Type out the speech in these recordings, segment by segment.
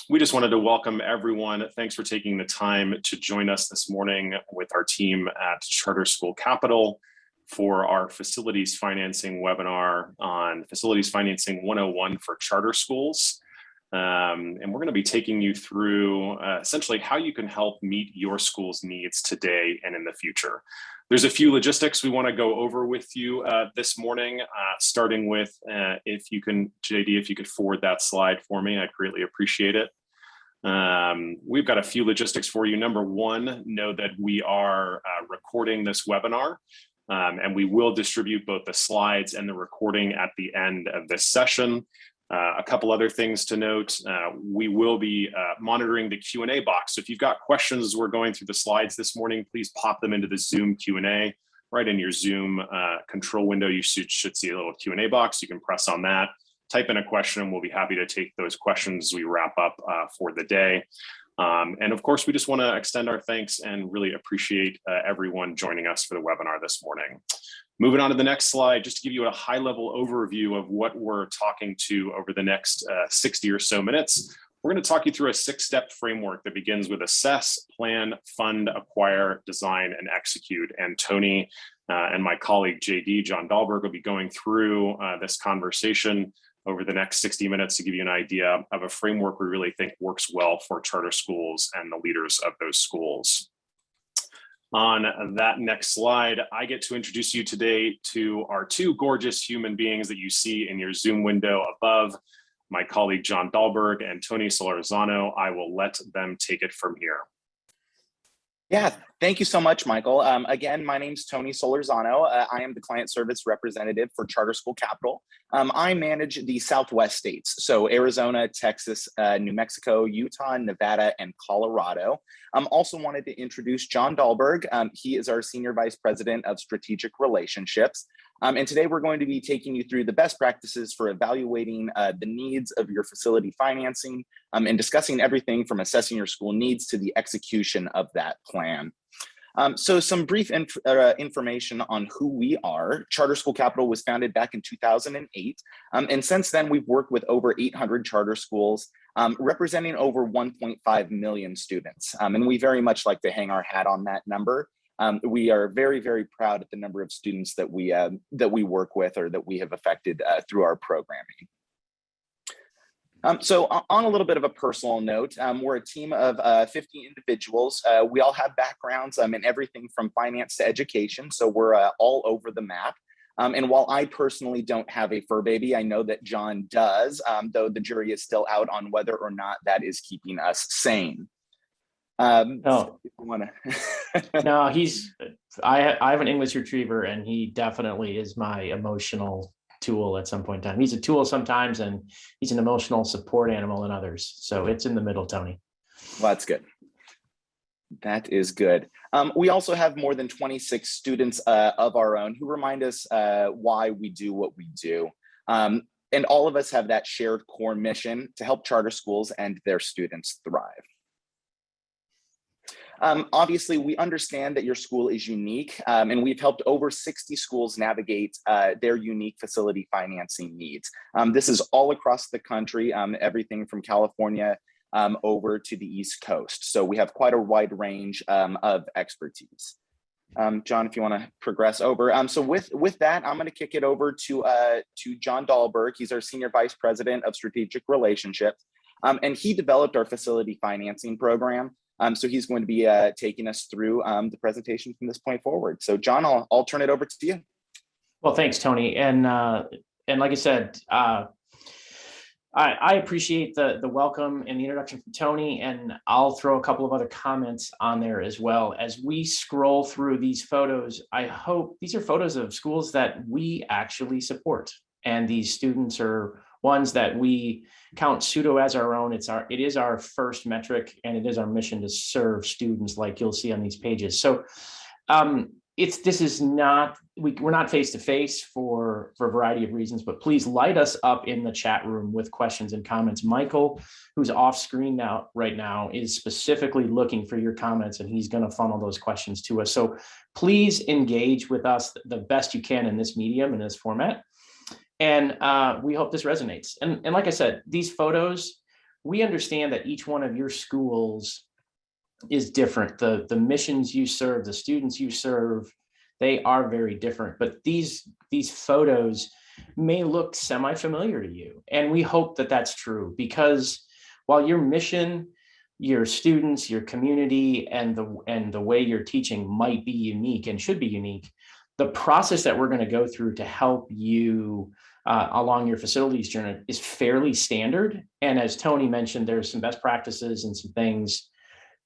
We just wanted to welcome everyone. Thanks for taking the time to join us this morning with our team at Charter School Capital for our facilities financing webinar on Facilities Financing 101 for charter schools. And we're going to be taking you through essentially how you can help meet your school's needs today and in the future. There's a few logistics we want to go over with you this morning, starting with if you can, JD, if you could forward that slide for me, I'd greatly appreciate it. We've got a few logistics for you. Number one, know that we are recording this webinar. And we will distribute both the slides and the recording at the end of this session. A couple other things to note, we will be monitoring the Q&A box. So if you've got questions as we're going through the slides this morning, please pop them into the Zoom Q&A. Right in your Zoom control window, you should see a little Q&A box. You can press on that, type in a question, and we'll be happy to take those questions as we wrap up for the day. And of course, we just want to extend our thanks and really appreciate everyone joining us for the webinar this morning. Moving on to the next slide, just to give you a high-level overview of what we're talking to over the next 60 or so minutes. We're going to talk you through a 6-step framework that begins with assess, plan, fund, acquire, design, and execute. And Tony and my colleague JD, John Dahlberg, will be going through this conversation over the next 60 minutes to give you an idea of a framework we really think works well for charter schools and the leaders of those schools. On that next slide, I get to introduce you today to our two gorgeous human beings that you see in your Zoom window above, my colleague John Dahlberg and Tony Solorzano. I will let them take it from here. Yeah, thank you so much, Michael. Again, my name's Tony Solorzano. I am the client service representative for Charter School Capital. I manage the Southwest states, so Arizona, Texas, New Mexico, Utah, Nevada, and Colorado. Also wanted to introduce John Dahlberg. He is our Senior Vice President of Strategic Relationships. And today we're going to be taking you through the best practices for evaluating the needs of your facility financing and discussing everything from assessing your school needs to the execution of that plan. So some brief information on who we are. Charter School Capital was founded back in 2008. And since then, we've worked with over 800 charter schools, representing over 1.5 million students. And we very much like to hang our hat on that number. We are very, very proud at the number of students that we work with or that we have affected through our programming. So on a little bit of a personal note, we're a team of 50 individuals. We all have backgrounds in everything from finance to education, so we're all over the map. And while I personally don't have a fur baby, I know that John does, though the jury is still out on whether or not that is keeping us sane. No, no, I have an English retriever, and he definitely is my emotional tool at some point in time. He's a tool sometimes, and he's an emotional support animal in others. So it's in the middle, Tony. Well, that's good. That is good. We also have more than 26 students of our own who remind us why we do what we do. And all of us have that shared core mission to help charter schools and their students thrive. Obviously, we understand that your school is unique, and we've helped over 60 schools navigate their unique facility financing needs. This is all across the country, everything from California over to the East Coast. So we have quite a wide range of expertise. John, if you want to progress over. So with that, I'm going to kick it over to John Dahlberg. He's our Senior Vice President of Strategic Relationships, and he developed our facility financing program. So he's going to be taking us through the presentation from this point forward. So John, I'll turn it over to you. Well, thanks, Tony. And like I said, I appreciate the welcome and the introduction from Tony, and I'll throw a couple of other comments on there as well. As we scroll through these photos, I hope these are photos of schools that we actually support. And these students are ones that we count pseudo as our own. It is our first metric, and it is our mission to serve students, like you'll see on these pages. So we're not face to face for a variety of reasons, but please light us up in the chat room with questions and comments. Michael, who's off screen right now, is specifically looking for your comments, and he's going to funnel those questions to us. So please engage with us the best you can in this medium, in this format. And we hope this resonates. And like I said, these photos we understand that each one of your schools is different. The missions you serve, the students you serve, they are very different. But these photos may look semi-familiar to you. And we hope that that's true, because while your mission, your students, your community, and the way you're teaching might be unique and should be unique, the process that we're going to go through to help you along your facilities journey is fairly standard. And as Tony mentioned, there's some best practices and some things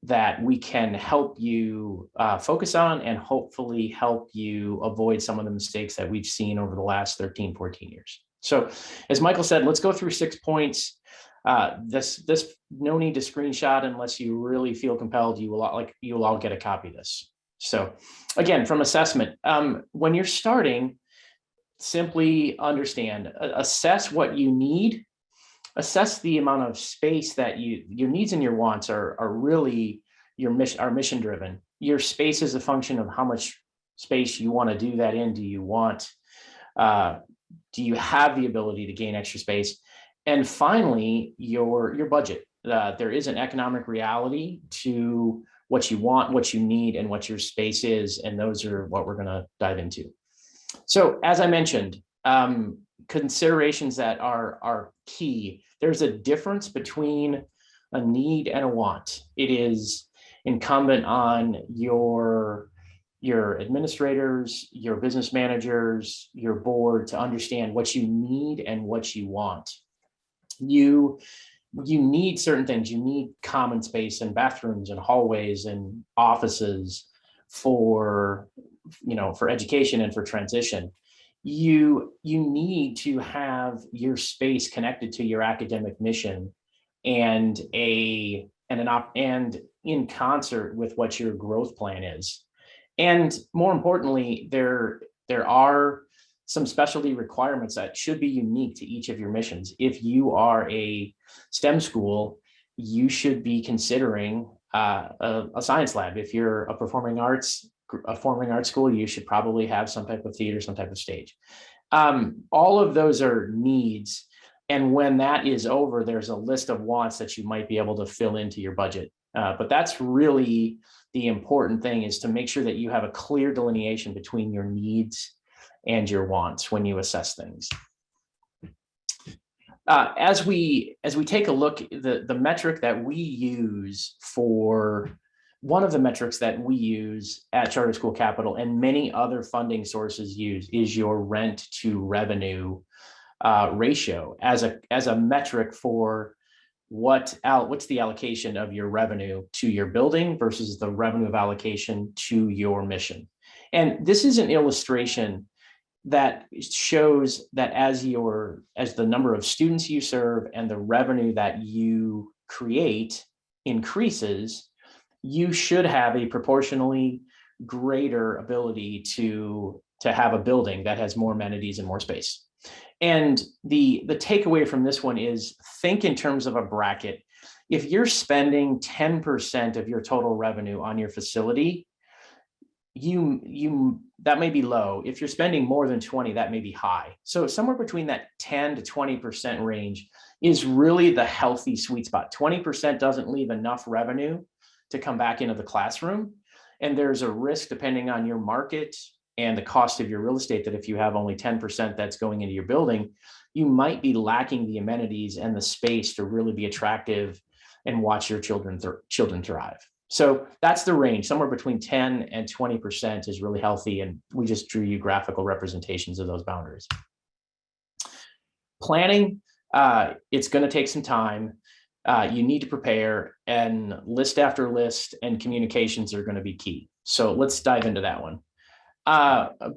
that we can help you focus on, and hopefully help you avoid some of the mistakes that we've seen over the last 13, 14 years. So as Michael said, let's go through 6 points. This no need to screenshot unless you really feel compelled. You will all get a copy of this. So again, from assessment, when you're starting, simply understand, assess what you need, assess the amount of space that your needs and your wants are really are mission driven. Your space is a function of how much space you want to do that in. Do you have the ability to gain extra space? And finally, your budget. There is an economic reality to what you want, what you need, and what your space is. And those are what we're going to dive into. So as I mentioned, considerations that are key. There's a difference between a need and a want. It is incumbent on your administrators, your business managers, your board to understand what you need and what you want. You need certain things. You need common space and bathrooms and hallways and offices for education and for transition. You need to have your space connected to your academic mission and in concert with what your growth plan is. And more importantly, there are some specialty requirements that should be unique to each of your missions. If you are a STEM school, you should be considering a science lab. If you're a performing arts school, you should probably have some type of theater, some type of stage. All of those are needs. And when that is over, there's a list of wants that you might be able to fill into your budget. But that's really the important thing, is to make sure that you have a clear delineation between your needs and your wants when you assess things. As we take a look, the metric that we use for one of the metrics that we use at Charter School Capital and many other funding sources use is your rent to revenue ratio as a metric for what's the allocation of your revenue to your building versus the revenue of allocation to your mission. And this is an illustration that shows that as the number of students you serve and the revenue that you create increases, you should have a proportionally greater ability to have a building that has more amenities and more space. And the takeaway from this one is, think in terms of a bracket. If you're spending 10% of your total revenue on your facility, that may be low. If you're spending more than 20, that may be high. So somewhere between that 10 to 20% range is really the healthy sweet spot. 20% doesn't leave enough revenue to come back into the classroom. And there's a risk, depending on your market and the cost of your real estate, that if you have only 10% that's going into your building, you might be lacking the amenities and the space to really be attractive and watch your children thrive. So that's the range. Somewhere between 10 and 20% is really healthy. And we just drew you graphical representations of those boundaries. Planning, it's going to take some time. You need to prepare, and list after list and communications are going to be key. So let's dive into that one.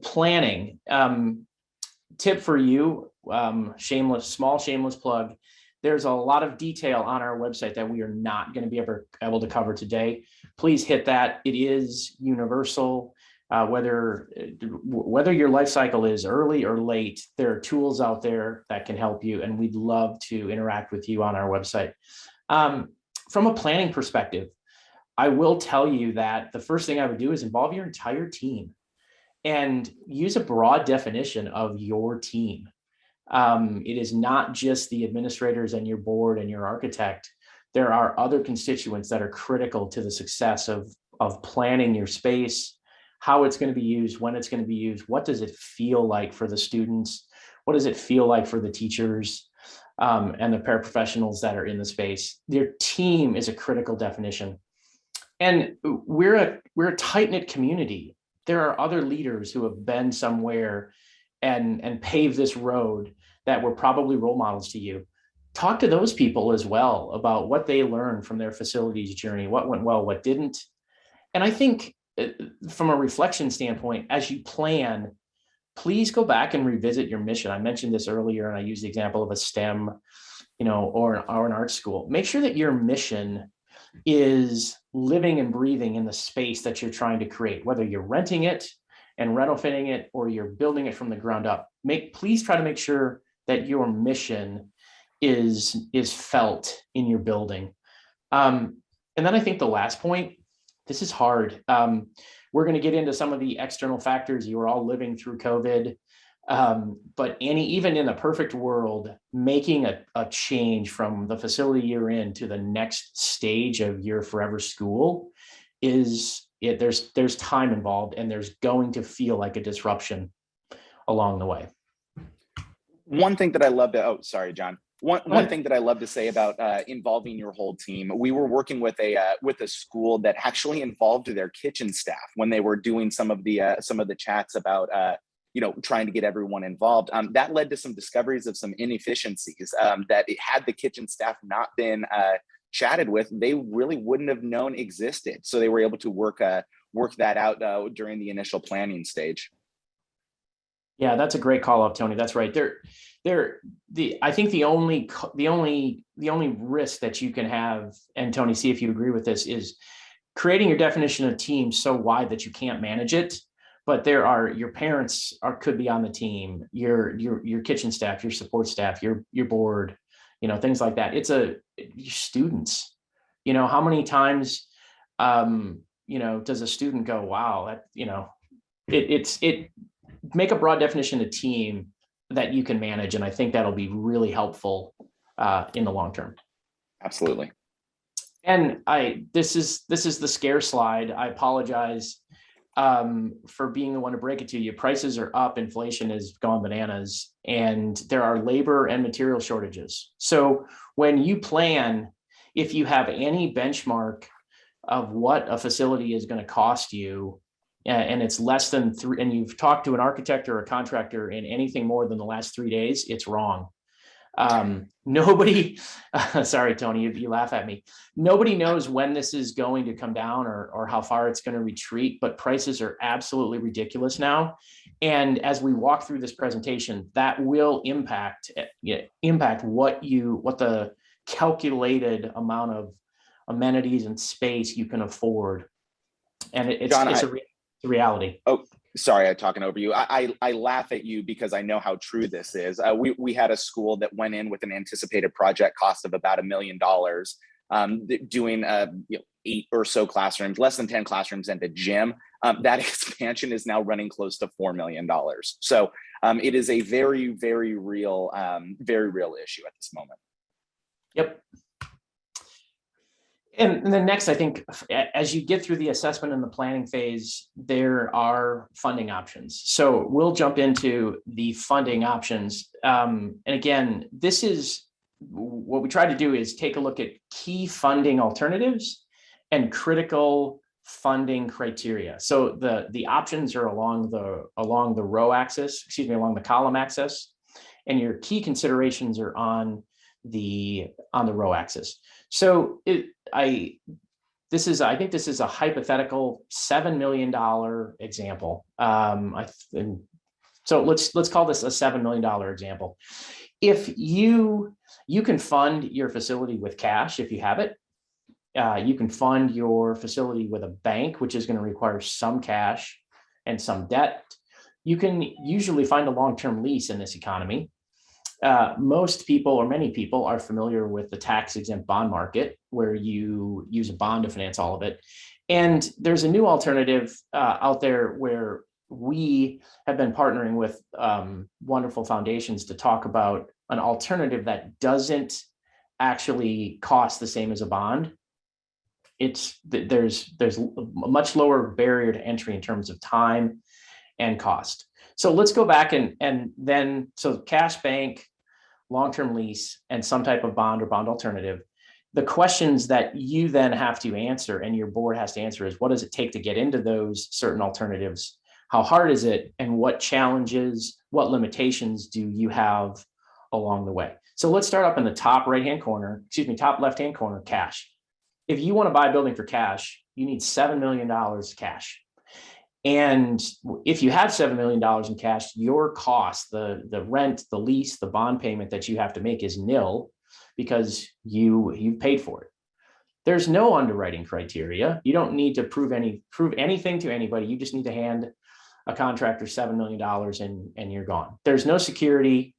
Planning, tip for you, small shameless plug. There's a lot of detail on our website that we are not going to be able to cover today. Please hit that. It is universal. Whether your life cycle is early or late, there are tools out there that can help you, and we'd love to interact with you on our website. From a planning perspective, I will tell you that the first thing I would do is involve your entire team and use a broad definition of your team. It is not just the administrators and your board and your architect. there are other constituents that are critical to the success of planning your space, how it's going to be used, when it's going to be used, what does it feel like for the students, what does it feel like for the teachers and the paraprofessionals that are in the space. Their team is a critical definition. And we're a tight-knit community. There are other leaders who have been somewhere and paved this road that were probably role models to you. Talk to those people as well about what they learned from their facilities journey, what went well, what didn't. And I think from a reflection standpoint, as you plan, please go back and revisit your mission. I mentioned this earlier, and I used the example of a STEM, or an art school. Make sure that your mission is living and breathing in the space that you're trying to create, whether you're renting it and retrofitting it or you're building it from the ground up. Please try to make sure that your mission is felt in your building. And then I think the last point, this is hard. We're going to get into some of the external factors. You were all living through COVID. But even in the perfect world, making a change from the facility you're in to the next stage of your forever school there's time involved, and there's going to feel like a disruption along the way. One thing that I love to, sorry, John. One thing that I love to say about involving your whole team, we were working with a school that actually involved their kitchen staff when they were doing some of the chats about trying to get everyone involved. That led to some discoveries of some inefficiencies that had the kitchen staff not been chatted with, they really wouldn't have known existed. So they were able to work that out during the initial planning stage. Yeah, that's a great call out, Tony. That's right. I think the only risk that you can have, and Tony, see if you agree with this, is creating your definition of team so wide that you can't manage it. But your parents could be on the team, your kitchen staff, your support staff, your board, things like that. It's your students. How many times, does a student go, wow, that, make a broad definition of team that you can manage. And I think that'll be really helpful in the long term. Absolutely. And this is the scare slide. I apologize for being the one to break it to you. Prices are up, inflation has gone bananas, and there are labor and material shortages. So when you plan, if you have any benchmark of what a facility is going to cost you, and it's less than three, and you've talked to an architect or a contractor in anything more than the last 3 days, it's wrong. Nobody, sorry, Tony, you laugh at me. Nobody knows when this is going to come down or how far it's going to retreat, but prices are absolutely ridiculous now. And as we walk through this presentation, that will impact what the calculated amount of amenities and space you can afford. And it's a reality. Oh, sorry, I'm talking over you. I laugh at you because I know how true this is. We had a school that went in with an anticipated project cost of about $1 million, doing 8 or so classrooms, less than 10 classrooms, and a gym. That expansion is now running close to $4 million. So it is a very, very real issue at this moment. Yep. And then next, I think, as you get through the assessment and the planning phase, there are funding options. So we'll jump into the funding options. And again, this is what we try to do is take a look at key funding alternatives and critical funding criteria. So the options are along the row axis, along the column axis, and your key considerations are on the row axis. So I think this is a hypothetical $7 million example. So let's call this a $7 million example. If you can fund your facility with cash, if you have it, you can fund your facility with a bank, which is going to require some cash and some debt. You can usually find a long-term lease in this economy. Most people, or many people, are familiar with the tax-exempt bond market, where you use a bond to finance all of it. And there's a new alternative out there where we have been partnering with wonderful foundations to talk about an alternative that doesn't actually costs the same as a bond, there's a much lower barrier to entry in terms of time and cost. So let's go back and then, so cash, bank, long-term lease, and some type of bond or bond alternative. The questions that you then have to answer and your board has to answer is, what does it take to get into those certain alternatives? How hard is it? And what challenges, what limitations do you have along the way? So let's start up in the top right-hand corner, top left-hand corner, cash. If you want to buy a building for cash, you need $7 million cash. And if you have $7 million in cash, your cost, the rent, the lease, the bond payment that you have to make is nil because you paid for it. There's no underwriting criteria. You don't need to prove anything to anybody. You just need to hand a contractor $7 million and you're gone. There's no security.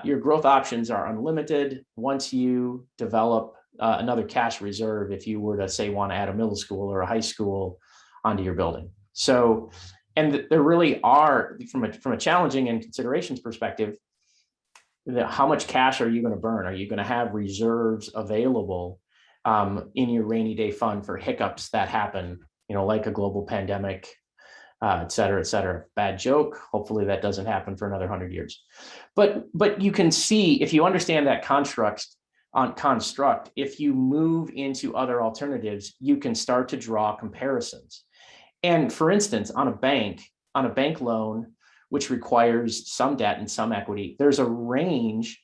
Your growth options are unlimited once you develop another cash reserve, if you were to say want to add a middle school or a high school onto your building. So, and there really are, from a challenging and considerations perspective, how much cash are you going to burn? Are you going to have reserves available in your rainy day fund for hiccups that happen, like a global pandemic, et cetera, et cetera? Bad joke. Hopefully that doesn't happen for another 100 years. But you can see, if you understand that construct, if you move into other alternatives, you can start to draw comparisons. And for instance, on a bank loan, which requires some debt and some equity, there's a range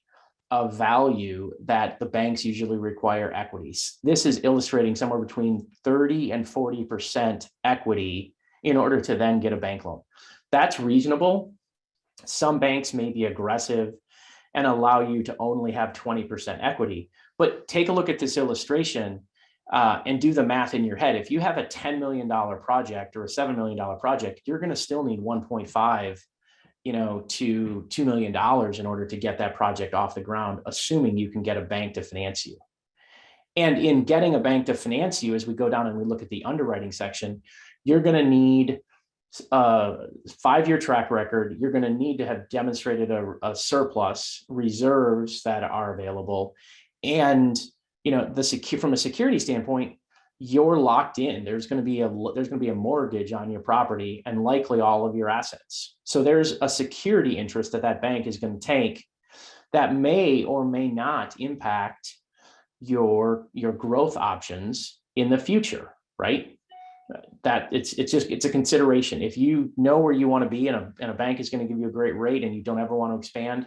of value that the banks usually require equities. This is illustrating somewhere between 30 and 40% equity in order to then get a bank loan. That's reasonable. Some banks may be aggressive and allow you to only have 20% equity. But take a look at this illustration and do the math in your head. If you have a $10 million project or a $7 million project, you're going to still need 1.5, to $2 million in order to get that project off the ground, assuming you can get a bank to finance you. And in getting a bank to finance you, as we go down and we look at the underwriting section, you're going to need a 5-year track record. You're going to need to have demonstrated a surplus, reserves that are available, and from a security standpoint, you're locked in. There's going to be a mortgage on your property and likely all of your assets. So there's a security interest that bank is going to take that may or may not impact your growth options in the future, right? That it's a consideration. If you know where you want to be and a bank is going to give you a great rate and you don't ever want to expand,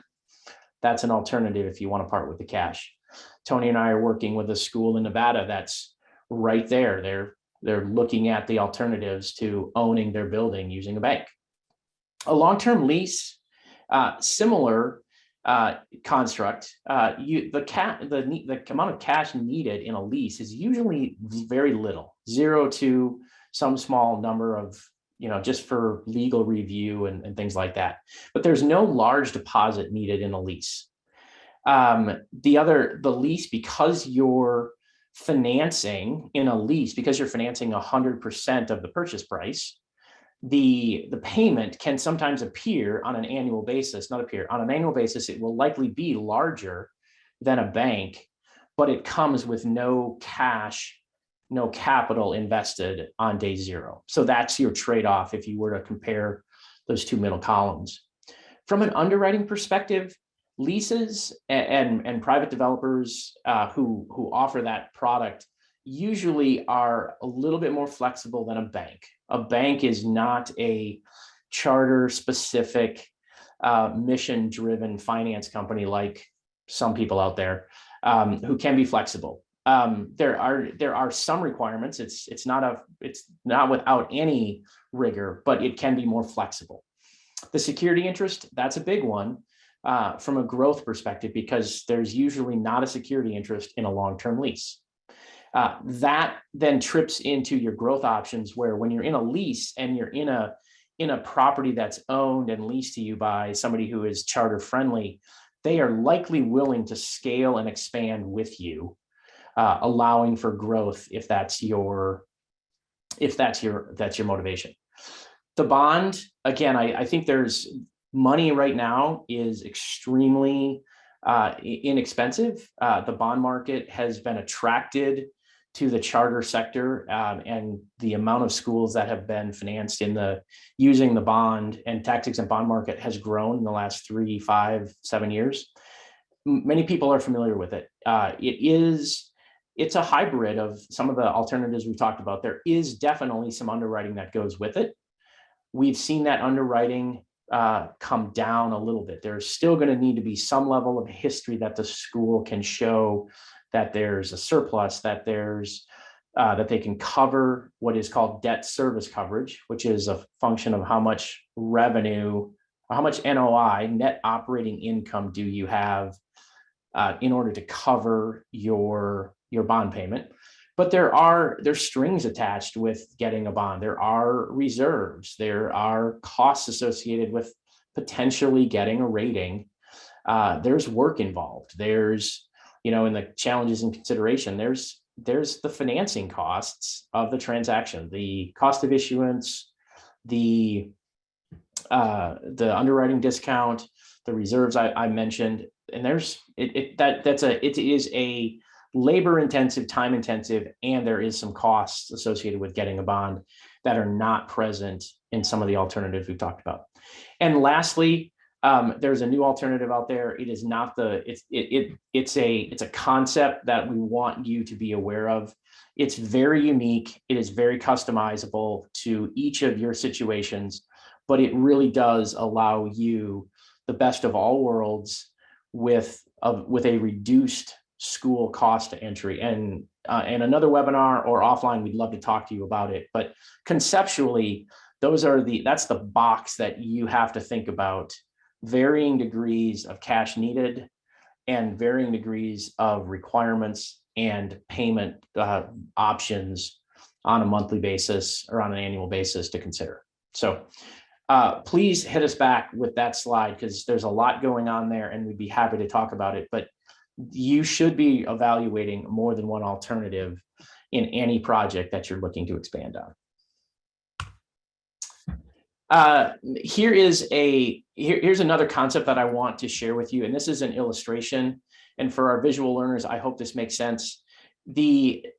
that's an alternative if you want to part with the cash. Tony and I are working with a school in Nevada that's right there. They're looking at the alternatives to owning their building using a bank. A long-term lease, similar construct. The amount of cash needed in a lease is usually very little, 0 to some small number of, just for legal review and things like that. But there's no large deposit needed in a lease. The lease, because you're financing in a lease, because you're financing 100% of the purchase price, the payment can sometimes appear on an annual basis, on an annual basis, it will likely be larger than a bank, but it comes with no cash, no capital invested on day zero. So that's your trade-off if you were to compare those two middle columns. From an underwriting perspective, leases and private developers who offer that product usually are a little bit more flexible than a bank. A bank is not a charter-specific, mission-driven finance company like some people out there who can be flexible. There are some requirements. It's not without any rigor, but it can be more flexible. The security interest, that's a big one from a growth perspective, because there's usually not a security interest in a long-term lease. That then trips into your growth options, where when you're in a lease and you're in a property that's owned and leased to you by somebody who is charter friendly, they are likely willing to scale and expand with you, allowing for growth if that's your motivation. The bond, again, I think there's money right now is extremely inexpensive. The bond market has been attracted to the charter sector, and the amount of schools that have been financed using the bond and tax exempt bond market has grown in the last 3, 5, 7 years. Many people are familiar with it. It's a hybrid of some of the alternatives we talked about. There is definitely some underwriting that goes with it. We've seen that underwriting come down a little bit. There's still going to need to be some level of history that the school can show that there's a surplus, that they can cover what is called debt service coverage, which is a function of how much revenue, how much NOI, net operating income, do you have in order to cover your bond payment. But there's strings attached with getting a bond. There are reserves. There are costs associated with potentially getting a rating. There's work involved. There's, in the challenges and consideration, there's the financing costs of the transaction, the cost of issuance, the underwriting discount, the reserves I mentioned, and it is a labor intensive, time intensive, and there is some costs associated with getting a bond that are not present in some of the alternatives we've talked about. And lastly, there's a new alternative out there. It is not it's a concept that we want you to be aware of. It's very unique. It is very customizable to each of your situations, but it really does allow you the best of all worlds with a reduced school cost to entry. And another webinar or offline, we'd love to talk to you about it. But conceptually, that's the box that you have to think about: varying degrees of cash needed and varying degrees of requirements and payment options on a monthly basis or on an annual basis to consider. So please hit us back with that slide, because there's a lot going on there and we'd be happy to talk about it. But you should be evaluating more than one alternative in any project that you're looking to expand on. Here's another concept that I want to share with you, and this is an illustration. And for our visual learners, I hope this makes sense.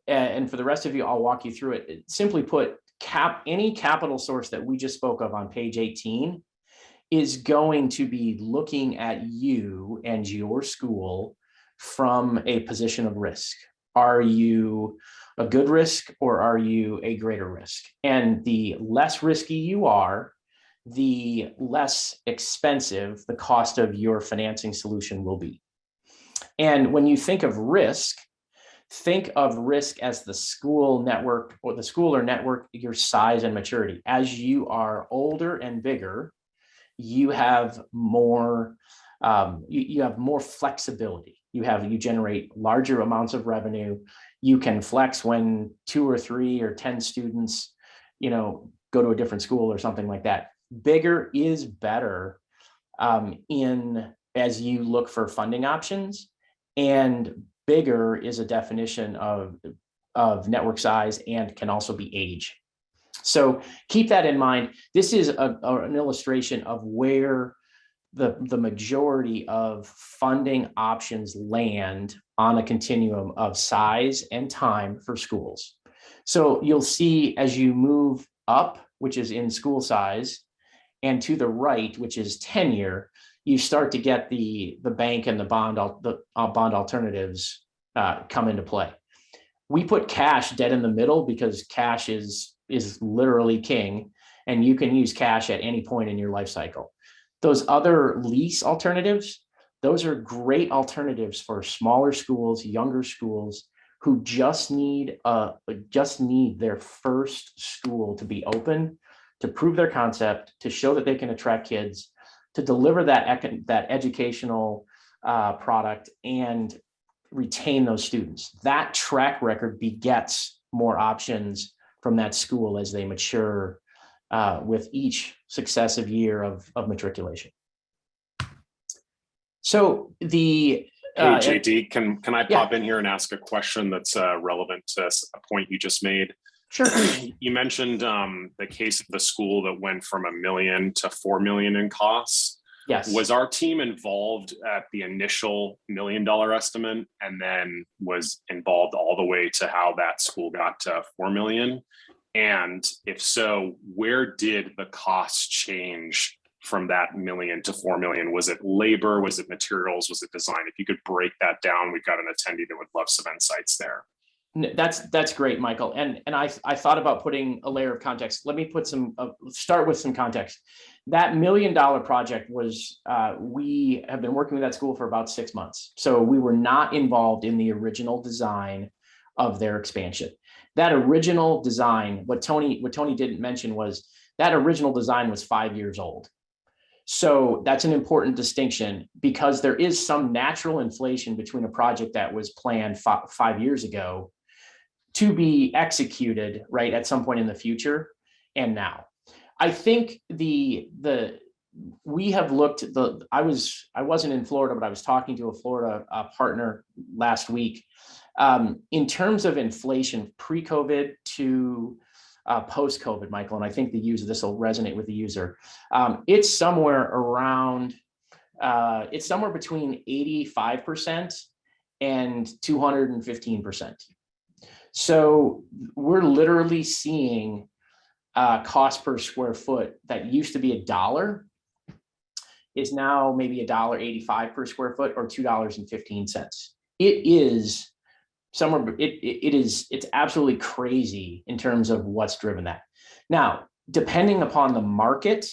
And for the rest of you, I'll walk you through it. Simply put, any capital source that we just spoke of on page 18 is going to be looking at you and your school from a position of risk. Are you a good risk or are you a greater risk? And the less risky you are, the less expensive the cost of your financing solution will be. And when you think of risk as the school network or the school or network, your size and maturity. As you are older and bigger, you have more flexibility. You generate larger amounts of revenue. You can flex when 2 or 3 or 10 students, go to a different school or something like that. Bigger is better as you look for funding options, and bigger is a definition of network size and can also be age. So keep that in mind. This is an illustration of where the majority of funding options land on a continuum of size and time for schools. So you'll see as you move up, which is in school size, and to the right, which is tenure, you start to get the bank and the bond alternatives come into play. We put cash dead in the middle because cash is literally king, and you can use cash at any point in your life cycle. Those other lease alternatives, those are great alternatives for smaller schools, younger schools who just need their first school to be open, to prove their concept, to show that they can attract kids, to deliver that educational product and retain those students. That track record begets more options from that school as they mature with each successive year of matriculation. So hey, JD, can I pop in here and ask a question that's relevant to a point you just made? Sure. You mentioned the case of the school that went from $1 million to $4 million in costs. Yes. Was our team involved at the initial $1 million estimate and then was involved all the way to how that school got to 4 million? And if so, where did the costs change from that million to 4 million? Was it labor? Was it materials? Was it design? If you could break that down, we've got an attendee that would love some insights there. That's great, Michael. And I thought about putting a layer of context. Let me put start with some context. That $1 million project was, we have been working with that school for about 6 months. So we were not involved in the original design of their expansion. That original design, what Tony didn't mention was that original design was 5 years old. So that's an important distinction because there is some natural inflation between a project that was planned 5 years ago to be executed right at some point in the future and now. I think we have looked I wasn't in Florida, but I was talking to a Florida partner last week. In terms of inflation pre-COVID to post-COVID, Michael, and I think this will resonate with the user. It's somewhere around, it's somewhere between 85% and 215%. So we're literally seeing cost per square foot that used to be $1 is now maybe $1.85 per square foot or $2.15. It is somewhere, it's absolutely crazy in terms of what's driven that. Now, depending upon the market,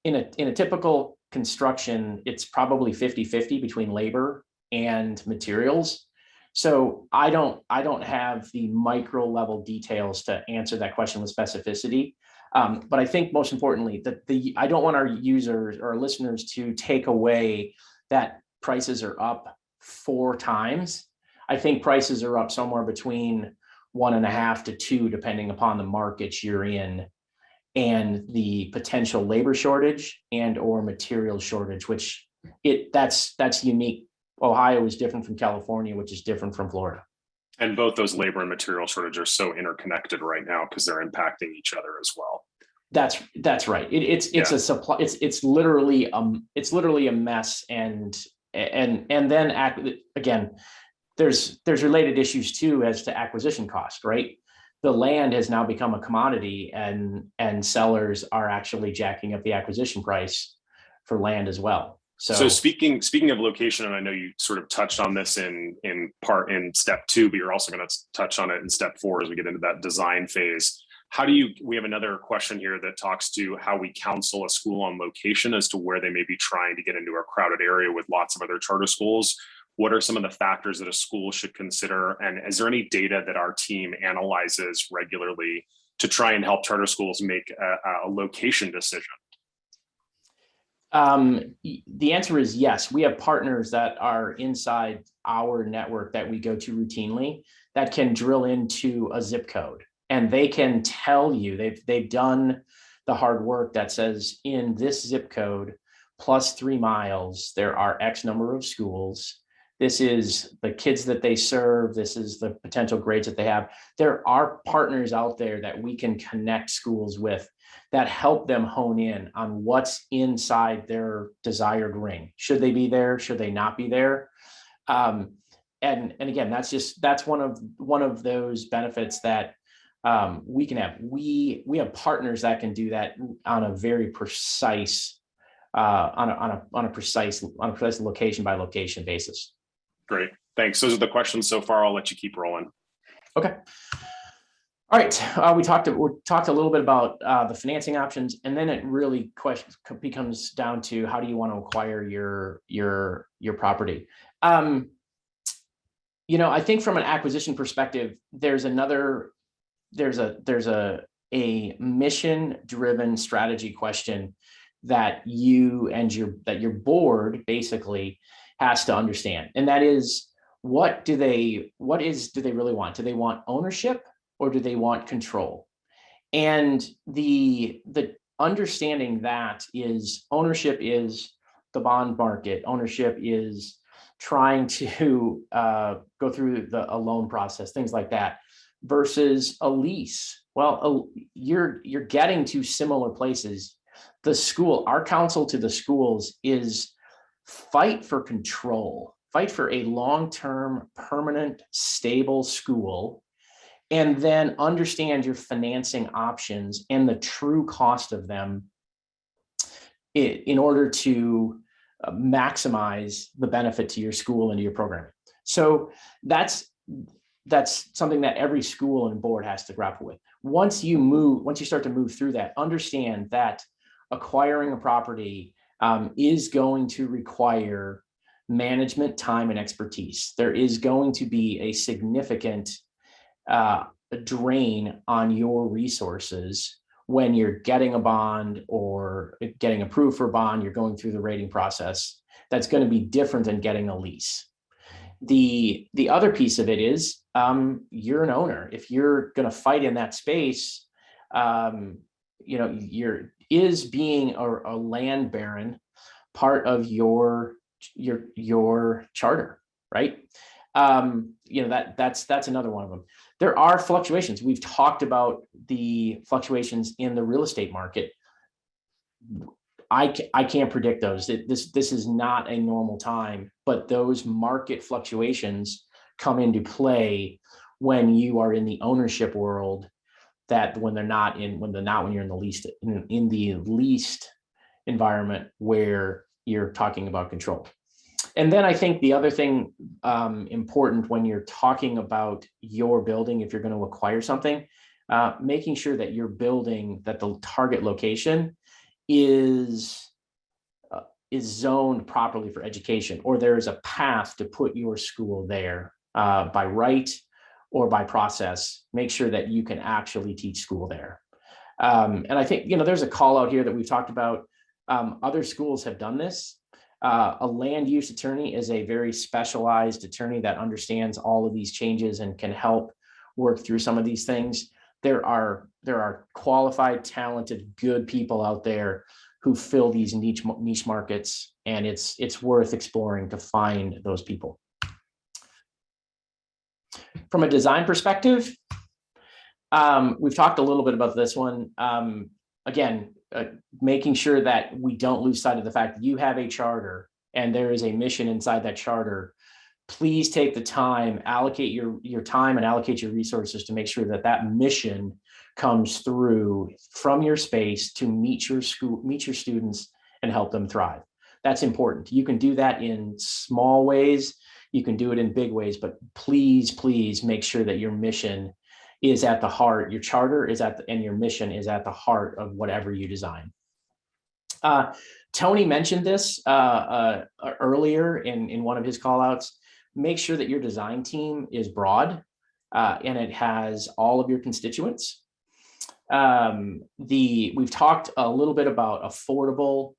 in a typical construction, it's probably 50-50 between labor and materials. So I don't have the micro level details to answer that question with specificity. But I think most importantly, that I don't want our users or our listeners to take away that prices are up 4 times. I think prices are up somewhere between 1.5 to 2, depending upon the markets you're in and the potential labor shortage and or material shortage, which that's unique. Ohio is different from California, which is different from Florida. And both those labor and material shortages are so interconnected right now because they're impacting each other as well. That's right. It's a supply. It's literally a mess. And then again, there's related issues too as to acquisition cost, right? The land has now become a commodity, and sellers are actually jacking up the acquisition price for land as well. So speaking of location, and I know you sort of touched on this in part in step 2, but you're also going to touch on it in step 4 as we get into that design phase. We have another question here that talks to how we counsel a school on location as to where they may be trying to get into a crowded area with lots of other charter schools. What are some of the factors that a school should consider? And is there any data that our team analyzes regularly to try and help charter schools make a location decision? The answer is yes. We have partners that are inside our network that we go to routinely that can drill into a zip code, and they can tell you they've done the hard work that says in this zip code plus 3 miles, there are X number of schools. This is the kids that they serve. This is the potential grades that they have. There are partners out there that we can connect schools with that help them hone in on what's inside their desired ring. Should they be there? Should they not be there? And again, that's one of those benefits that we can have. We have partners that can do that on a very precise, on a precise location by location basis. Great, thanks. Those are the questions so far. I'll let you keep rolling. Okay. All right, we talked a little bit about the financing options, and then it really becomes down to how do you want to acquire your property. I think from an acquisition perspective, there's a mission-driven strategy question that you and your board basically has to understand, and that is what do they really want? Do they want ownership? Or do they want control? And the understanding that is ownership is the bond market. Ownership is trying to go through a loan process, things like that, versus a lease. Well, you're getting to similar places. Our counsel to the schools is fight for control, fight for a long-term, permanent, stable school, and then understand your financing options and the true cost of them in order to maximize the benefit to your school and to your programming. So that's something that every school and board has to grapple with. Once you start to move through that, understand that acquiring a property is going to require management time and expertise. There is going to be a significant drain on your resources when you're getting a bond or getting approved for a bond, you're going through the rating process. That's going to be different than getting a lease. The other piece of it is you're an owner. If you're going to fight in that space, is being a land baron part of your charter, right? That's another one of them. There are fluctuations. We've talked about the fluctuations in the real estate market. I can't predict those. This is not a normal time, but those market fluctuations come into play when you are in the ownership world. That when you're in the leased environment where you're talking about control. And then I think the other thing important when you're talking about your building, if you're going to acquire something, making sure that your building, that the target location is zoned properly for education, or there is a path to put your school there by right or by process. Make sure that you can actually teach school there. And I think, there's a call out here that we've talked about. Other schools have done this. A land use attorney is a very specialized attorney that understands all of these changes and can help work through some of these things. There are qualified, talented, good people out there who fill these niche markets, and it's worth exploring to find those people. From a design perspective, we've talked a little bit about this one. Again, making sure that we don't lose sight of the fact that you have a charter and there is a mission inside that charter. Please take the time, allocate your time and allocate your resources to make sure that that mission comes through from your space to meet your students and help them thrive. That's important. You can do that in small ways. You can do it in big ways, but please make sure that your mission is at the heart, your charter is and your mission is at the heart of whatever you design. Tony mentioned this earlier in one of his call outs. Make sure that your design team is broad and it has all of your constituents. We've talked a little bit about affordable,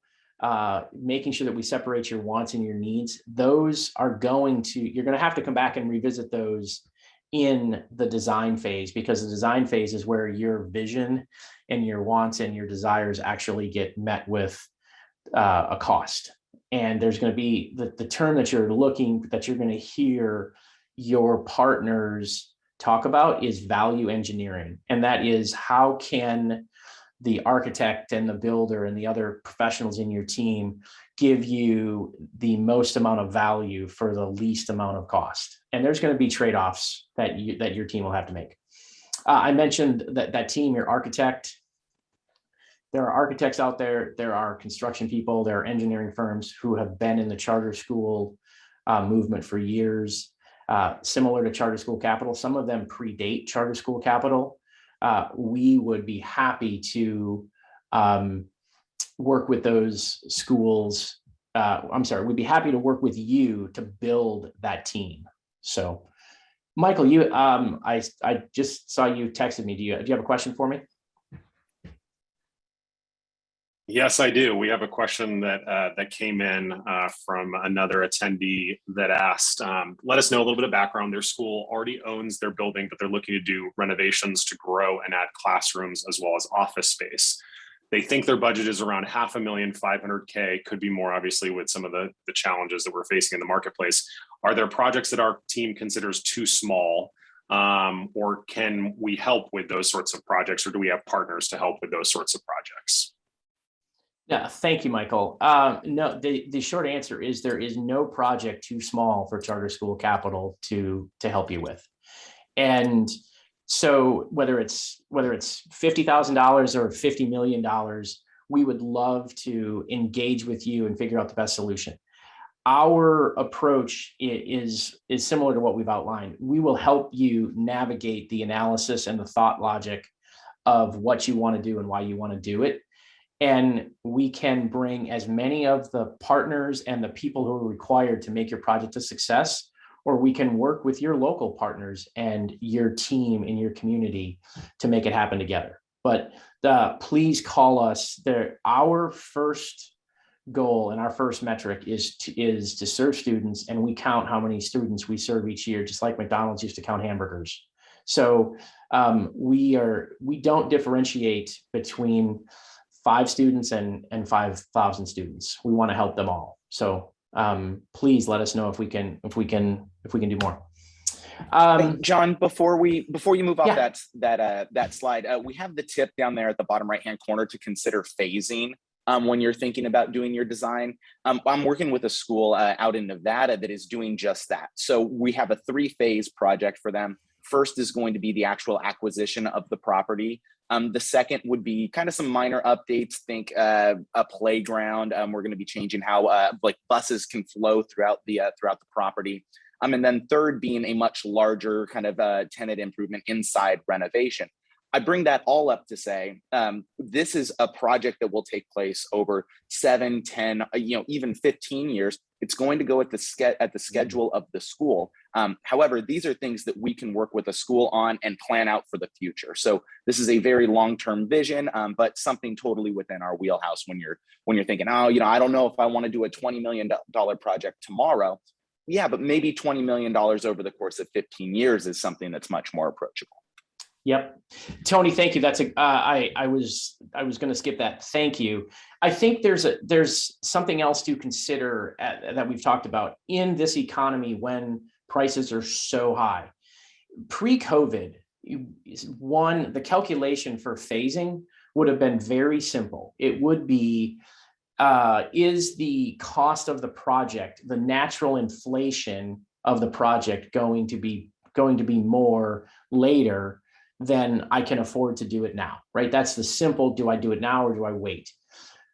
making sure that we separate your wants and your needs. Those are you're going to have to come back and revisit those in the design phase, because the design phase is where your vision and your wants and your desires actually get met with a cost. And there's going to be the term that you're going to hear your partners talk about is value engineering. And that is, how can the architect and the builder and the other professionals in your team give you the most amount of value for the least amount of cost? And there's going to be trade-offs that your team will have to make. I mentioned that team, your architect. There are architects out there. There are construction people. There are engineering firms who have been in the charter school movement for years, similar to Charter School Capital. Some of them predate Charter School Capital. We would be happy to work with those schools. We'd be happy to work with you to build that team. So, Michael, I just saw you texted me. Do you have a question for me? Yes, I do. We have a question that came in from another attendee that asked, let us know a little bit of background. Their school already owns their building, but they're looking to do renovations to grow and add classrooms as well as office space. They think their budget is around $500,500K, could be more obviously with some of the challenges that we're facing in the marketplace. Are there projects that our team considers too small? Or can we help with those sorts of projects, or do we have partners to help with those sorts of projects? Yeah, thank you, Michael. No, the short answer is there is no project too small for charter school capital to help you with. And so whether it's $50,000 or $50 million, we would love to engage with you and figure out the best solution. Our approach is similar to what we've outlined. We will help you navigate the analysis and the thought logic of what you want to do and why you want to do it. And we can bring as many of the partners and the people who are required to make your project a success, or we can work with your local partners and your team in your community to make it happen together. But please call us. Our first goal and our first metric is to serve students, and we count how many students we serve each year, just like McDonald's used to count hamburgers. So we don't differentiate between 5 students and 5,000 students. We want to help them all. So please let us know if we can do more. Hey, John, before you move off Yeah. that slide, we have the tip down there at the bottom right-hand corner to consider phasing when you're thinking about doing your design. I'm working with a school out in Nevada that is doing just that. So we have a 3-phase project for them. First is going to be the actual acquisition of the property. The second would be kind of some minor updates. Think a playground. We're going to be changing how like buses can flow throughout the property. And then third being a much larger kind of tenant improvement inside renovation. I bring that all up to say this is a project that will take place over 7, 10, even 15 years. It's going to go at the schedule of the school. However, these are things that we can work with a school on and plan out for the future. So this is a very long-term vision, but something totally within our wheelhouse when you're thinking, oh, I don't know if I want to do a $20 million project tomorrow. Yeah, but maybe $20 million over the course of 15 years is something that's much more approachable. Yep. Tony, thank you. That's I was going to skip that. Thank you. I think there's something else to consider that we've talked about in this economy when prices are so high. Pre-COVID, the calculation for phasing would have been very simple. It would be, is the cost of the project, the natural inflation of the project going to be more later than I can afford to do it now, right? That's the simple, do I do it now or do I wait?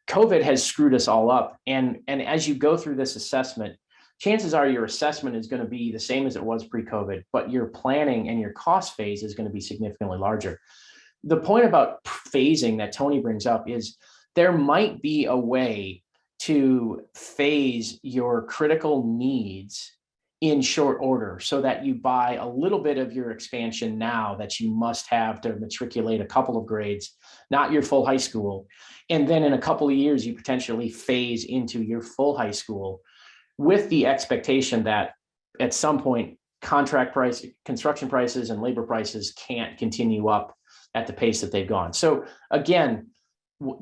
COVID has screwed us all up. And as you go through this assessment, chances are your assessment is going to be the same as it was pre-COVID, but your planning and your cost phase is going to be significantly larger. The point about phasing that Tony brings up is there might be a way to phase your critical needs in short order so that you buy a little bit of your expansion now that you must have to matriculate a couple of grades, not your full high school. And then in a couple of years, you potentially phase into your full high school with the expectation that at some point, construction prices and labor prices can't continue up at the pace that they've gone. So again,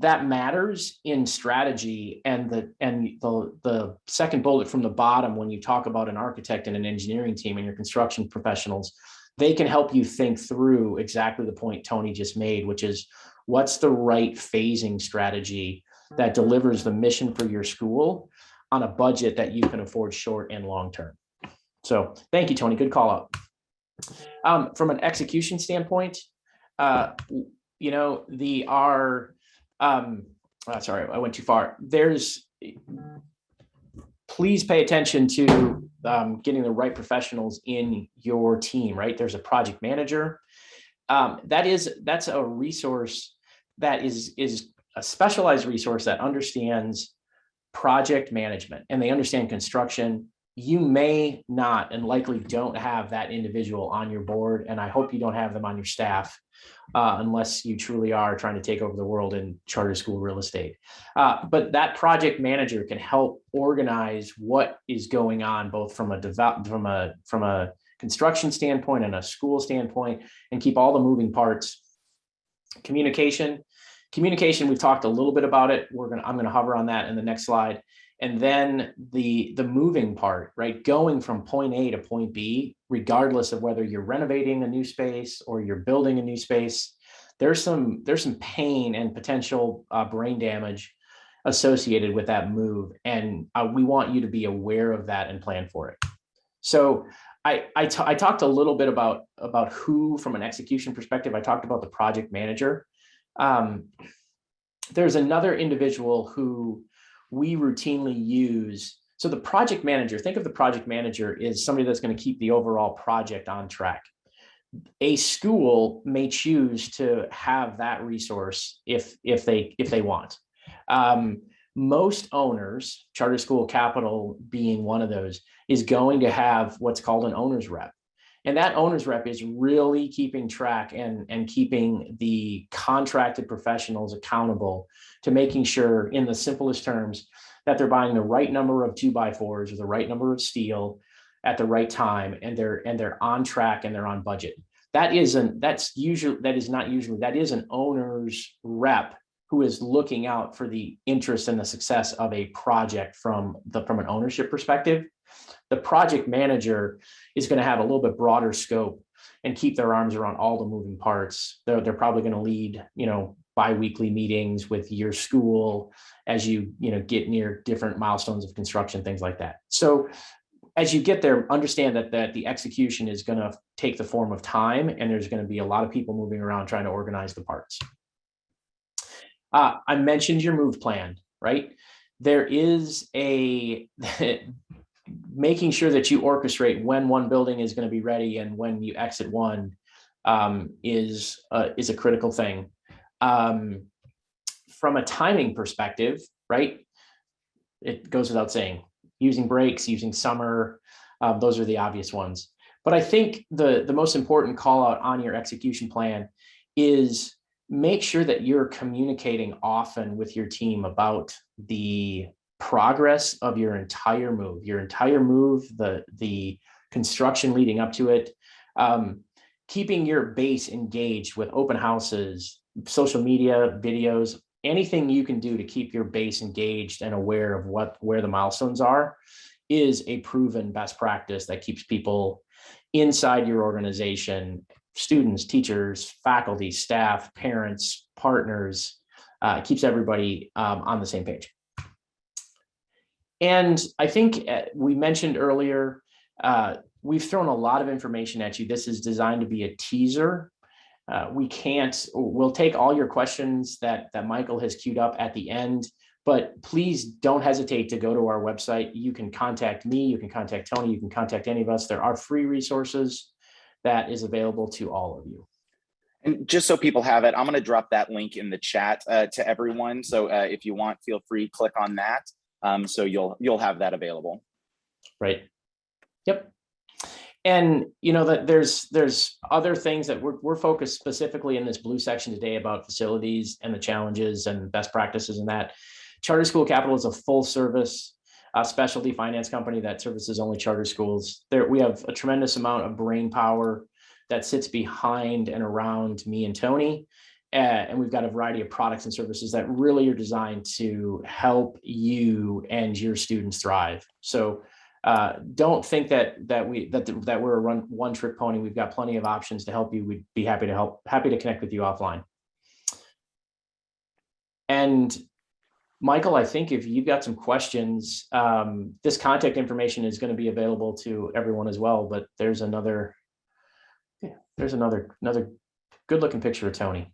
that matters in strategy, and the second bullet from the bottom, when you talk about an architect and an engineering team and your construction professionals, they can help you think through exactly the point Tony just made, which is what's the right phasing strategy that delivers the mission for your school on a budget that you can afford short and long term. So thank you, Tony. Good call out. From an execution standpoint, sorry, I went too far. Please pay attention to getting the right professionals in your team, right? There's a project manager. That's a resource that is a specialized resource that understands project management and they understand construction. You may not and likely don't have that individual on your board, and I hope you don't have them on your staff. Unless you truly are trying to take over the world in charter school real estate. But that project manager can help organize what is going on, both from a construction standpoint and a school standpoint, and keep all the moving parts. Communication, we've talked a little bit about it. I'm gonna hover on that in the next slide. And then the moving part, right? Going from point A to point B, regardless of whether you're renovating a new space or you're building a new space, there's some pain and potential brain damage associated with that move. And we want you to be aware of that and plan for it. So I talked a little bit about who, from an execution perspective. I talked about the project manager. There's another individual who we routinely use. So the project manager, think of the project manager is somebody that's going to keep the overall project on track. A school may choose to have that resource if they want. Most owners, charter school capital being one of those, is going to have what's called an owner's rep. And that owner's rep is really keeping track and keeping the contracted professionals accountable to making sure, in the simplest terms, that they're buying the right number of 2x4s or the right number of steel at the right time, and they're on track and they're on budget. That is an owner's rep who is looking out for the interest and the success of a project from an ownership perspective. The project manager is going to have a little bit broader scope and keep their arms around all the moving parts. They're probably going to lead, bi-weekly meetings with your school as you get near different milestones of construction, things like that. So as you get there, understand that the execution is going to take the form of time, and there's going to be a lot of people moving around trying to organize the parts. I mentioned your move plan, right? There is making sure that you orchestrate when one building is going to be ready and when you exit one is a critical thing. From a timing perspective, right? It goes without saying, using breaks, using summer, those are the obvious ones. But I think the most important call out on your execution plan is make sure that you're communicating often with your team about the progress of your entire move, the construction leading up to it, keeping your base engaged with open houses, social media, videos, anything you can do to keep your base engaged and aware of where the milestones are is a proven best practice that keeps people inside your organization, students, teachers, faculty, staff, parents, partners, keeps everybody on the same page. And I think we mentioned earlier, we've thrown a lot of information at you. This is designed to be a teaser. We'll take all your questions that Michael has queued up at the end, but please don't hesitate to go to our website. You can contact me, you can contact Tony, you can contact any of us. There are free resources that is available to all of you. And just so people have it, I'm going to drop that link in the chat to everyone. So if you want, feel free, click on that. So you'll have that available. Right. Yep. And that there's other things that we're focused specifically in this blue section today about facilities and the challenges and best practices in that. Charter School Capital is a full service specialty finance company that services only charter schools. We have a tremendous amount of brain power that sits behind and around me and Tony. And we've got a variety of products and services that really are designed to help you and your students thrive. So don't think that we're a one-trick pony. We've got plenty of options to help you. We'd be happy to connect with you offline. And Michael, I think if you've got some questions, this contact information is going to be available to everyone as well. But there's another good-looking picture of Tony.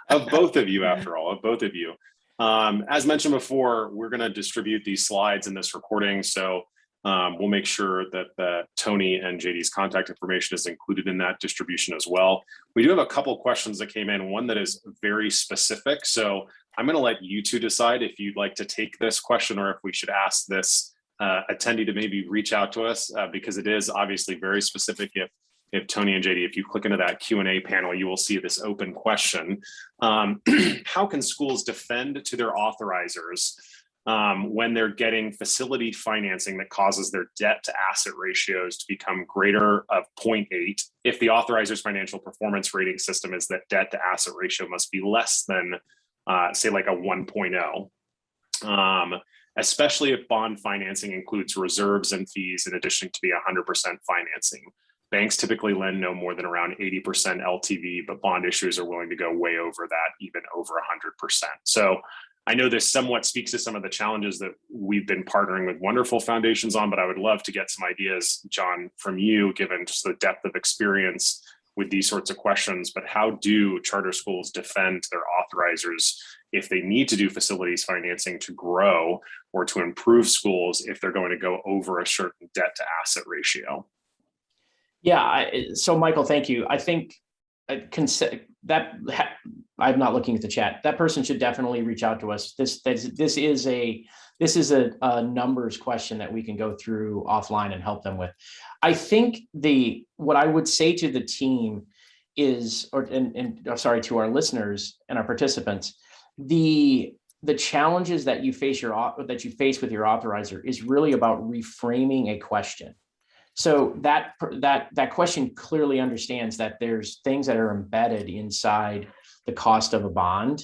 Of both of you, after all, of both of you. As mentioned before, we're going to distribute these slides in this recording, so we'll make sure that Tony and JD's contact information is included in that distribution as well. We do have a couple of questions that came in, one that is very specific, so I'm going to let you two decide if you'd like to take this question or if we should ask this attendee to maybe reach out to us, because it is obviously very specific. If Tony and JD, if you click into that Q&A panel, you will see this open question. How can schools defend to their authorizers when they're getting facility financing that causes their debt to asset ratios to become greater of 0.8 if the authorizer's financial performance rating system is that debt to asset ratio must be less than, say, like a 1.0? Especially if bond financing includes reserves and fees in addition to the 100% financing. Banks typically lend no more than around 80% LTV, but bond issuers are willing to go way over that, even over 100%. So I know this somewhat speaks to some of the challenges that we've been partnering with wonderful foundations on, but I would love to get some ideas, John, from you, given just the depth of experience with these sorts of questions. But how do charter schools defend their authorizers if they need to do facilities financing to grow or to improve schools if they're going to go over a certain debt to asset ratio? Yeah, so Michael, thank you. I think I'm not looking at the chat. That person should definitely reach out to us. This is a numbers question that we can go through offline and help them with. I think what I would say to the team is, to our listeners and our participants, the challenges that you face with your authorizer is really about reframing a question. So that question clearly understands that there's things that are embedded inside the cost of a bond.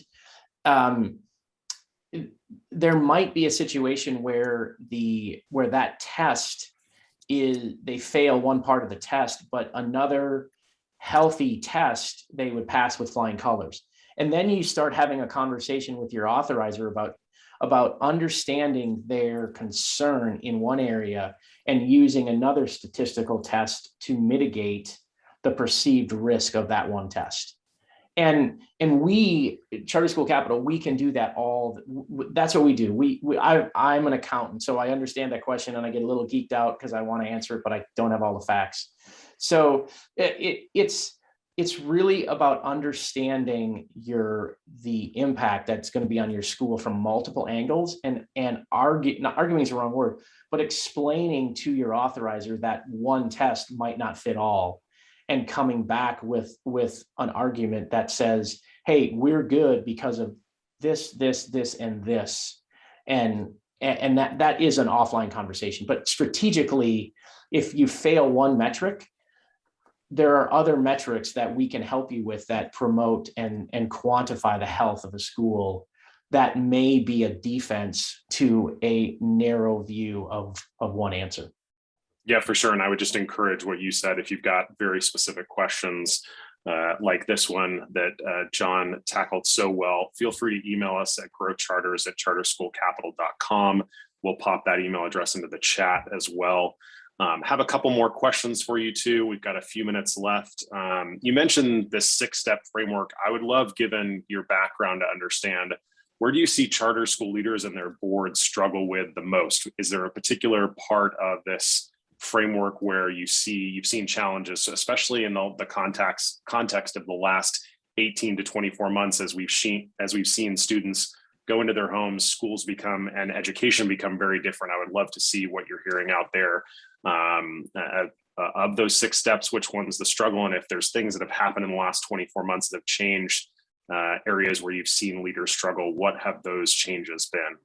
There might be a situation where that test they fail one part of the test, but another healthy test they would pass with flying colors. And then you start having a conversation with your authorizer about understanding their concern in one area and using another statistical test to mitigate the perceived risk of that one test. And we, Charter School Capital, we can do that that's what we do. I'm an accountant, so I understand that question and I get a little geeked out because I want to answer it, but I don't have all the facts. So it's really about understanding the impact that's going to be on your school from multiple angles and not arguing is the wrong word, but explaining to your authorizer that one test might not fit all, and coming back with an argument that says, hey, we're good because of this, and this. And that is an offline conversation. But strategically, if you fail one metric, there are other metrics that we can help you with that promote and quantify the health of a school that may be a defense to a narrow view of one answer. Yeah, for sure. And I would just encourage what you said. If you've got very specific questions like this one that John tackled so well, feel free to email us at growcharters@charterschoolcapital.com. We'll pop that email address into the chat as well. Have a couple more questions for you too. We've got a few minutes left. You mentioned this 6-step framework. I would love, given your background, to understand, where do you see charter school leaders and their boards struggle with the most? Is there a particular part of this framework where you've seen challenges, especially in the context of the last 18 to 24 months, as we've seen students go into their homes, schools become and education become very different? I would love to see what you're hearing out there of those 6 steps. Which one's the struggle, and if there's things that have happened in the last 24 months that have changed areas where you've seen leaders struggle, what have those changes been?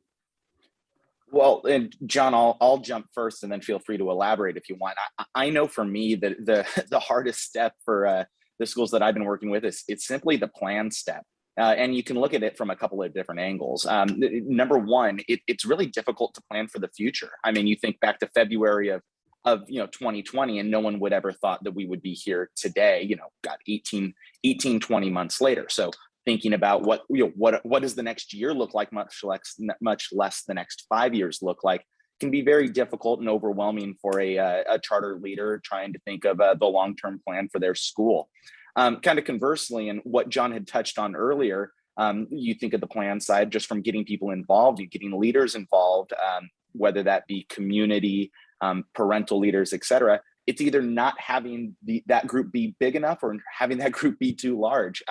Well, and John, I'll jump first and then feel free to elaborate if you want. I know for me that the hardest step for the schools that I've been working with is it's simply the plan step. And you can look at it from a couple of different angles. Number one, it's really difficult to plan for the future. I mean, you think back to February of 2020, and no one would ever thought that we would be here today, got 18, 20 months later. So thinking about what does the next year look like, much less the next 5 years look like, can be very difficult and overwhelming for a charter leader trying to think of the long-term plan for their school. Kind of conversely, and what John had touched on earlier, you think of the plan side just from getting people involved, you're getting leaders involved, whether that be community, parental leaders, et cetera. It's either not having that group be big enough or having that group be too large,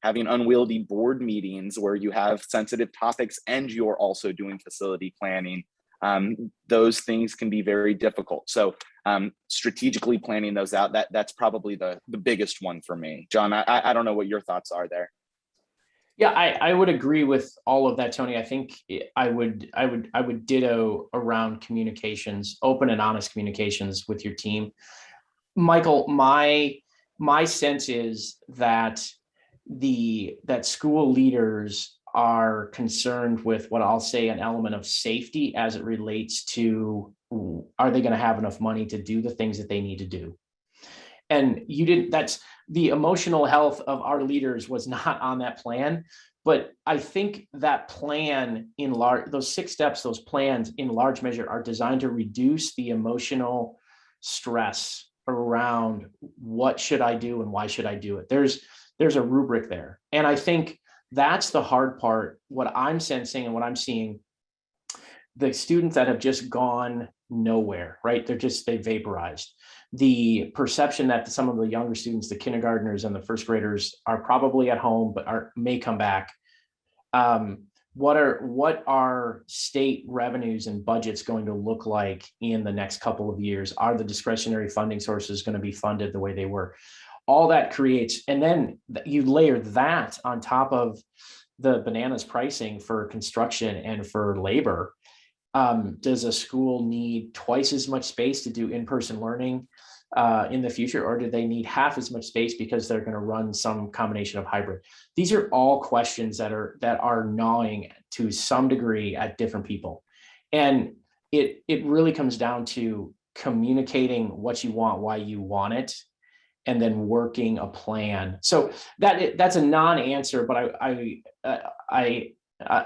having unwieldy board meetings where you have sensitive topics and you're also doing facility planning. Those things can be very difficult. So strategically planning those out, that's probably the biggest one for me. John, I don't know what your thoughts are there. Yeah, I would agree with all of that, Tony. I think I would ditto around communications, open and honest communications with your team. Michael, my sense is that that school leaders are concerned with what I'll say an element of safety as it relates to, are they going to have enough money to do the things that they need to do? And that's the emotional health of our leaders was not on that plan, But I think that plan in large, those 6 steps, those plans in large measure are designed to reduce the emotional stress around what should I do and why should I do it. There's a rubric there. And I think that's the hard part. What I'm sensing and what I'm seeing, the students that have just gone nowhere, right? They vaporized. The perception that some of the younger students, the kindergartners and the first graders, are probably at home, but may come back. What are state revenues and budgets going to look like in the next couple of years? Are the discretionary funding sources going to be funded the way they were? All that creates, and then you layer that on top of the bananas pricing for construction and for labor. Does a school need twice as much space to do in-person learning in the future, or do they need half as much space because they're going to run some combination of hybrid? These are all questions that are gnawing to some degree at different people, and it really comes down to communicating what you want, why you want it, and then working a plan. So that's a non-answer, but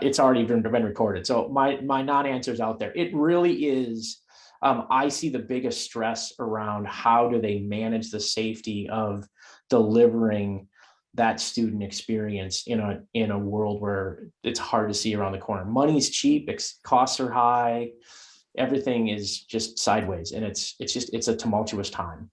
it's already been recorded. So my non-answer is out there. It really is. I see the biggest stress around how do they manage the safety of delivering that student experience in a world where it's hard to see around the corner. Money's cheap, costs are high, everything is just sideways, and it's a tumultuous time.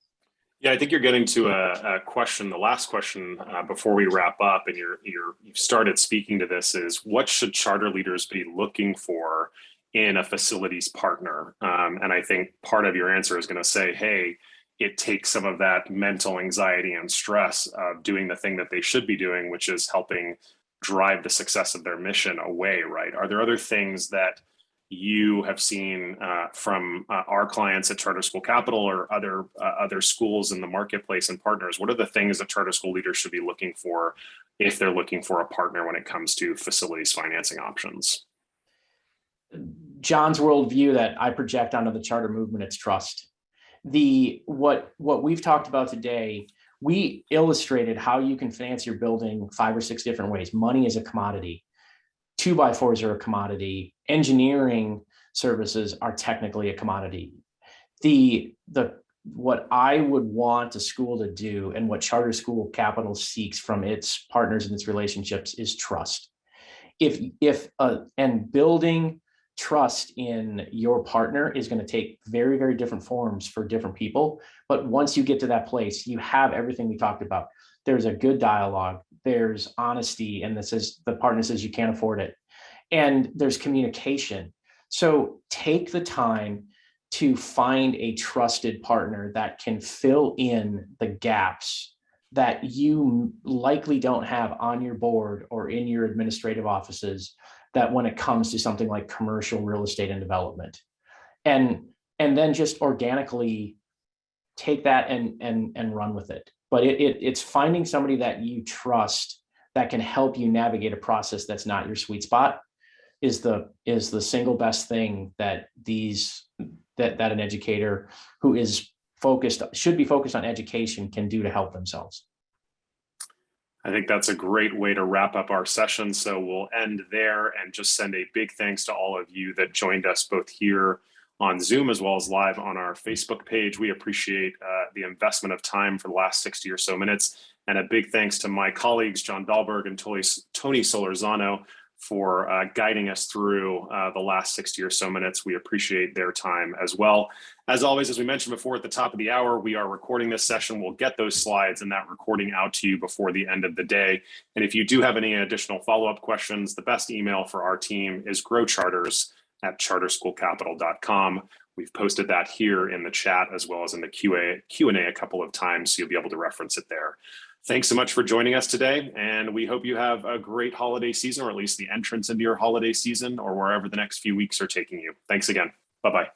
Yeah, I think you're getting to a question, the last question before we wrap up, and you've started speaking to this, is what should charter leaders be looking for in a facilities partner? And I think part of your answer is going to say, hey, it takes some of that mental anxiety and stress of doing the thing that they should be doing, which is helping drive the success of their mission away, right? Are there other things that you have seen from our clients at Charter School Capital or other schools in the marketplace and partners? What are the things that charter school leaders should be looking for if they're looking for a partner when it comes to facilities financing options? John's worldview that I project onto the charter movement, it's trust. What we've talked about today, we illustrated how you can finance your building 5 or 6 different ways. Money is a commodity. 2x4s are a commodity. Engineering services are technically a commodity. What I would want a school to do, and what Charter School Capital seeks from its partners and its relationships, is trust. And building trust in your partner is going to take very, very different forms for different people. But once you get to that place, you have everything we talked about. There's a good dialogue, there's honesty, and the partner says you can't afford it, and there's communication. So take the time to find a trusted partner that can fill in the gaps that you likely don't have on your board or in your administrative offices, that when it comes to something like commercial real estate and development, and then just organically take that and run with it. But it's finding somebody that you trust that can help you navigate a process that's not your sweet spot is the single best thing that an educator who should be focused on education can do to help themselves. I think that's a great way to wrap up our session. So we'll end there and just send a big thanks to all of you that joined us both here on Zoom as well as live on our Facebook page. We appreciate the investment of time for the last 60 or so minutes. And a big thanks to my colleagues, John Dahlberg and Tony Solorzano, for guiding us through the last 60 or so minutes. We appreciate their time as well. As always, as we mentioned before at the top of the hour, we are recording this session. We'll get those slides and that recording out to you before the end of the day. And if you do have any additional follow-up questions, the best email for our team is growcharters@charterschoolcapital.com. We've posted that here in the chat as well as in the Q&A a couple of times, so you'll be able to reference it there. Thanks so much for joining us today, and we hope you have a great holiday season, or at least the entrance into your holiday season, or wherever the next few weeks are taking you. Thanks again. Bye-bye.